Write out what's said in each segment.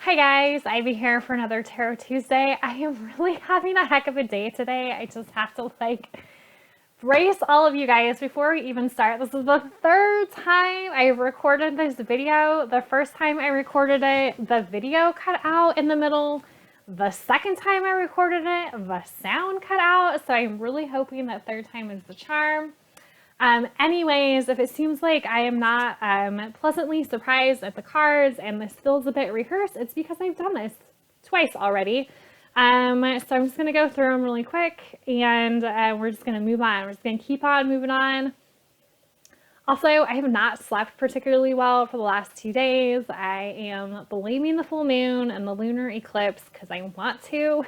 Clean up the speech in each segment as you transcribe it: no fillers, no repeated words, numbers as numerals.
Hi guys, Ivy here for another Tarot Tuesday. I am really having a heck of a day today. I just have to brace all of you guys before we even start. This is the third time I recorded this video. The first time I recorded it, the video cut out in the middle. The second time I recorded it, the sound cut out. So I'm really hoping that third time is the charm. Anyways, if it seems like I am not pleasantly surprised at the cards and this feels a bit rehearsed, it's because I've done this twice already. So I'm just going to go through them really quick and we're just going to move on. We're just going to keep on moving on. Also, I have not slept particularly well for the last 2 days. I am blaming the full moon and the lunar eclipse because I want to.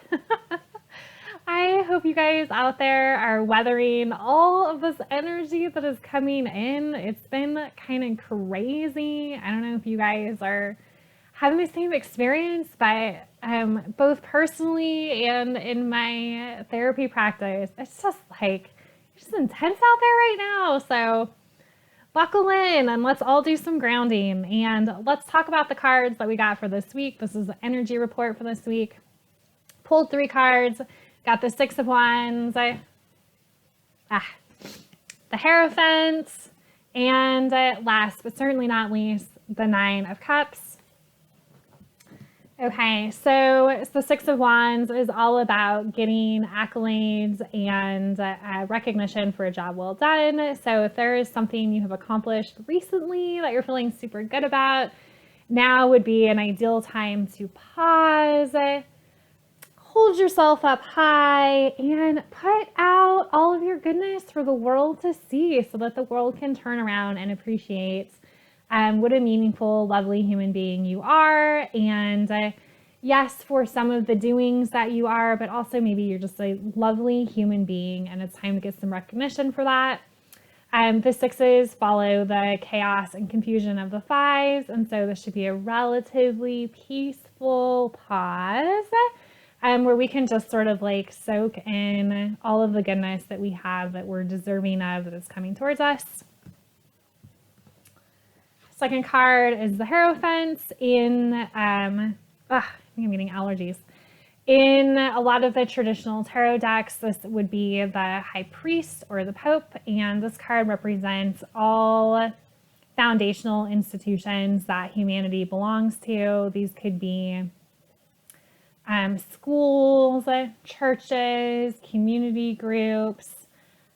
I hope you guys out there are weathering all of this energy that is coming in. It's been kind of crazy. I don't know if you guys are having the same experience, but both personally and in my therapy practice, it's just intense out there right now. So buckle in and let's all do some grounding and let's talk about the cards that we got for this week. This is the energy report for this week. Pulled 3 cards. Got the 6 of Wands, the Hierophant, and last but certainly not least, the 9 of Cups. Okay, so the 6 of Wands is all about getting accolades and recognition for a job well done. So if there is something you have accomplished recently that you're feeling super good about, now would be an ideal time to pause, hold yourself up high and put out all of your goodness for the world to see so that the world can turn around and appreciate what a meaningful, lovely human being you are. And yes, for some of the doings that you are, but also maybe you're just a lovely human being and it's time to get some recognition for that. The 6s follow the chaos and confusion of the 5s. And so this should be a relatively peaceful pause. Where we can just sort of soak in all of the goodness that we have that we're deserving of that is coming towards us. Second card is the Hierophant. I think I'm getting allergies. In a lot of the traditional tarot decks, this would be the High Priest or the Pope, and this card represents all foundational institutions that humanity belongs to. These could be schools, churches, community groups,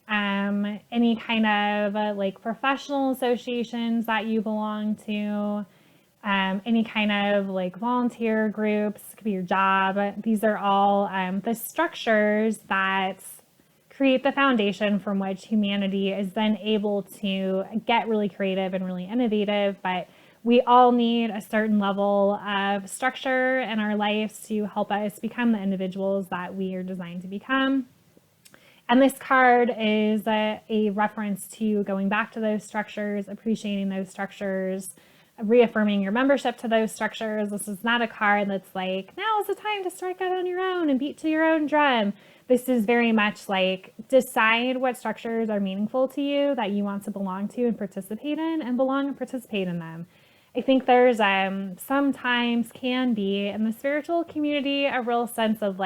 any kind of professional associations that you belong to, any kind of volunteer groups, could be your job. These are all the structures that create the foundation from which humanity is then able to get really creative and really innovative. But we all need a certain level of structure in our lives to help us become the individuals that we are designed to become. And this card is a reference to going back to those structures, appreciating those structures, reaffirming your membership to those structures. This is not a card that's now is the time to strike out on your own and beat to your own drum. This is very much decide what structures are meaningful to you that you want to belong to and participate in, and belong and participate in them. I think there's sometimes can be in the spiritual community a real sense of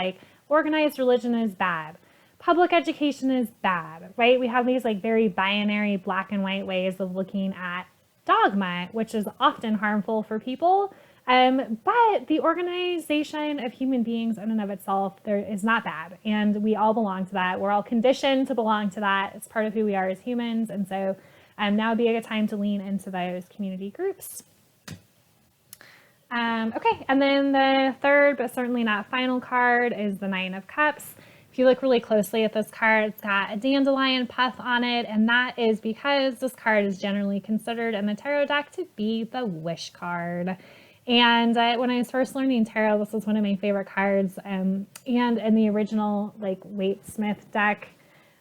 organized religion is bad, public education is bad, right? We have these very binary black and white ways of looking at dogma, which is often harmful for people. But the organization of human beings in and of itself is not bad. And we all belong to that. We're all conditioned to belong to that. It's part of who we are as humans. And so now would be a good time to lean into those community groups. Okay, and then the third, but certainly not final card is the 9 of Cups. If you look really closely at this card, it's got a dandelion puff on it, and that is because this card is generally considered in the tarot deck to be the wish card. And when I was first learning tarot, this was one of my favorite cards. And in the original Waite Smith deck,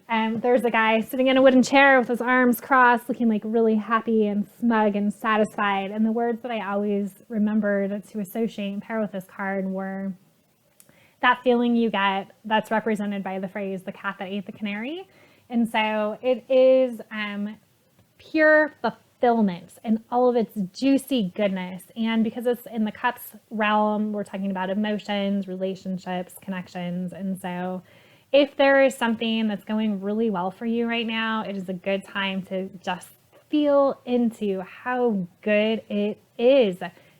there's a guy sitting in a wooden chair with his arms crossed, looking really happy and smug and satisfied. And the words that I always remembered to associate and pair with this card were that feeling you get that's represented by the phrase, the cat that ate the canary. And so it is pure fulfillment and all of its juicy goodness. And because it's in the cups realm, we're talking about emotions, relationships, connections. And so if there is something that's going really well for you right now, it is a good time to just feel into how good it is.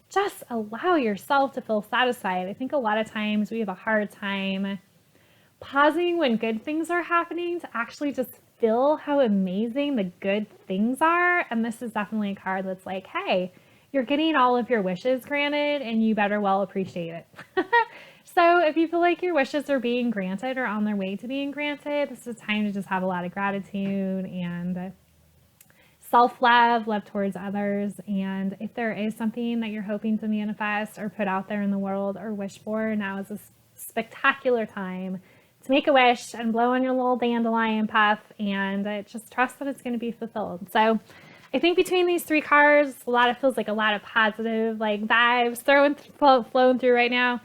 Just allow yourself to feel satisfied. I think a lot of times we have a hard time pausing when good things are happening to actually just feel how amazing the good things are. And this is definitely a card that's like, hey, you're getting all of your wishes granted and you better well appreciate it. So if you feel like your wishes are being granted or on their way to being granted, this is time to just have a lot of gratitude and self-love, love towards others. And if there is something that you're hoping to manifest or put out there in the world or wish for, now is a spectacular time to make a wish and blow on your little dandelion puff and just trust that it's going to be fulfilled. So I think between these three cards, feels like a lot of positive like vibes flowing through right now.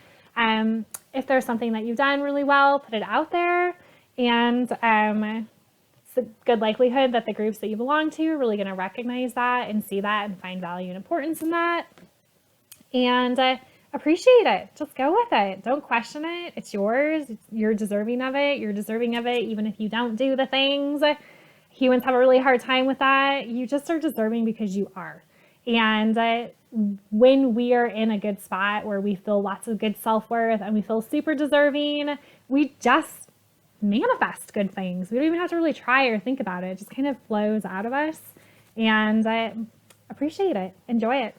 If there's something that you've done really well, put it out there. And it's a good likelihood that the groups that you belong to are really going to recognize that and see that and find value and importance in that. And appreciate it. Just go with it. Don't question it. It's yours. You're deserving of it. You're deserving of it, even if you don't do the things. Humans have a really hard time with that. You just are deserving because you are. And when we are in a good spot where we feel lots of good self-worth and we feel super deserving, we just manifest good things. We don't even have to really try or think about it. It just kind of flows out of us. And appreciate it. Enjoy it.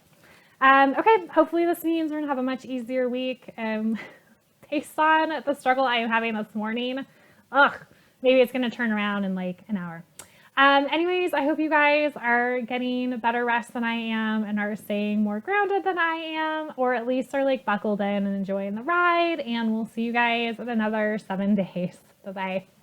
Okay, hopefully this means we're going to have a much easier week. Based on the struggle I am having this morning, maybe it's going to turn around in like an hour. Anyways, I hope you guys are getting better rest than I am and are staying more grounded than I am, or at least are like buckled in and enjoying the ride. And we'll see you guys in another 7 days. Bye-bye.